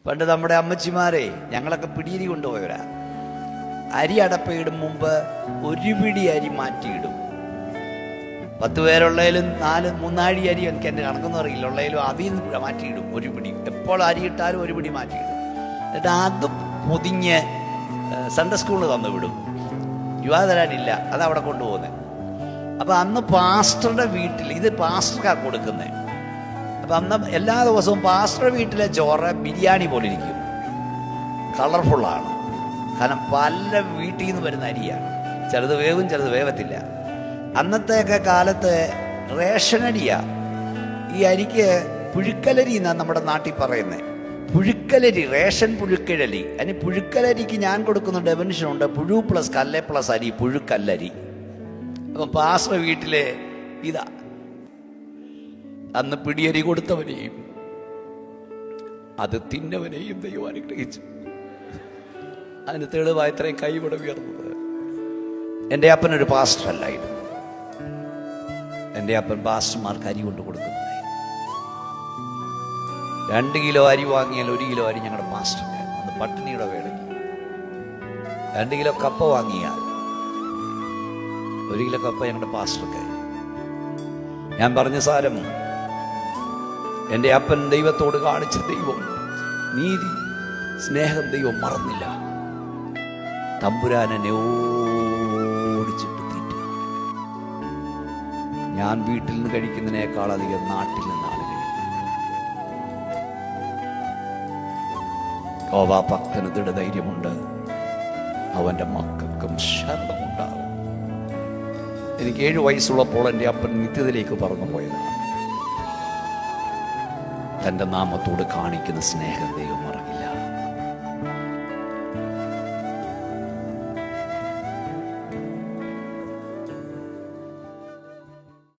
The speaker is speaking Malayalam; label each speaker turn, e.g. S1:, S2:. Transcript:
S1: പണ്ട് നമ്മുടെ അമ്മച്ചിമാരെ ഞങ്ങളൊക്കെ പിടിയിരി കൊണ്ടുപോയവരാ. അരി അടപ്പയിടും മുമ്പ് ഒരു പിടി അരി മാറ്റിയിടും. 10 പേരുള്ളതിലും 3 അരി എനിക്ക് എൻ്റെ കണക്കൊന്നും അറിയില്ല, ഉള്ളതിലും അതിൽ നിന്ന് മാറ്റിയിടും ഒരു പിടി. എപ്പോൾ അരി ഇട്ടാലും ഒരു പിടി മാറ്റിയിടും. എന്നിട്ട് അത് പൊതിഞ്ഞ് സൺഡേ സ്കൂളിൽ തന്നു വിടും. യുവാ തരാനില്ല, അതവിടെ കൊണ്ടുപോകുന്നത്. അപ്പം അന്ന് പാസ്റ്ററുടെ വീട്ടിൽ, ഇത് പാസ്റ്റർക്കാണ് കൊടുക്കുന്നത്. അപ്പം അന്ന് എല്ലാ ദിവസവും പാസ്റ്ററുടെ വീട്ടിലെ ചോറ് ബിരിയാണി പോലെ ഇരിക്കും, കളർഫുള്ളാണ്. കാരണം പല വീട്ടിൽ നിന്ന് വരുന്ന അരിയാണ്. ചിലത് വേവും ചിലത് വേവത്തില്ല. അന്നത്തെയൊക്കെ കാലത്ത് റേഷനരിയാ. ഈ അരിക്ക് പുഴുക്കലരി എന്നാണ് നമ്മുടെ നാട്ടിൽ പറയുന്നത്. പുഴുക്കലരി, റേഷൻ പുഴുക്കലരി. അതിന് പുഴുക്കലരിക്ക് ഞാൻ കൊടുക്കുന്ന ഡെഫിനിഷനുണ്ട്: പുഴു പ്ലസ് കല്ല് പ്ലസ് അരി, പുഴുക്കല്ലരി. അപ്പം പാസ്റ്റർ വീട്ടിലെ ഇതാ. അന്ന് പിടിയരി കൊടുത്തവനെയും അത് തിന്നവനെയും ദൈവം അനുഗ്രഹിച്ചു. അതിന് തെളിവായി ഇത്രയും കൈവിടെ ഉയർന്നത്. എൻ്റെ അപ്പനൊരു പാസ്റ്റർ അല്ലായിരുന്നു. എൻ്റെ അപ്പൻ പാസ്റ്റർമാർക്ക് അരി കൊണ്ട് കൊടുക്കുന്നത്. 2 കിലോ അരി വാങ്ങിയാൽ 1 കിലോ അരി ഞങ്ങളുടെ പാസ്റ്റർക്ക്. അന്ന് പട്ടിണിയുടെ വേളയ്ക്ക് 2 കിലോ കപ്പ വാങ്ങിയാൽ 1 കിലോ കപ്പ ഞങ്ങളുടെ പാസ്റ്റർക്ക്. ഞാൻ പറഞ്ഞ സാരം എൻ്റെ അപ്പൻ ദൈവത്തോട് കാണിച്ച ദൈവം നീതി, സ്നേഹം ദൈവം മറന്നില്ല. തമ്പുരാനെ ഓടിച്ചിട്ട് തീറ്റ. ഞാൻ വീട്ടിൽ നിന്ന് കഴിക്കുന്നതിനേക്കാൾ അധികം നാട്ടിൽ നിന്നാണ് കഴിക്കുന്നത്. യഹോവ ഭക്തന് ദൃഢധൈര്യമുണ്ട്, അവൻ്റെ മക്കൾക്കും ശരണമുണ്ടാകും. എനിക്ക് 7 വയസ്സുള്ളപ്പോൾ എൻ്റെ അപ്പൻ നിത്യത്തിലേക്ക് പറന്നു പോയതാണ്. തൻ്റെ നാമത്തോട് കാണിക്കുന്ന സ്നേഹം ദൈവം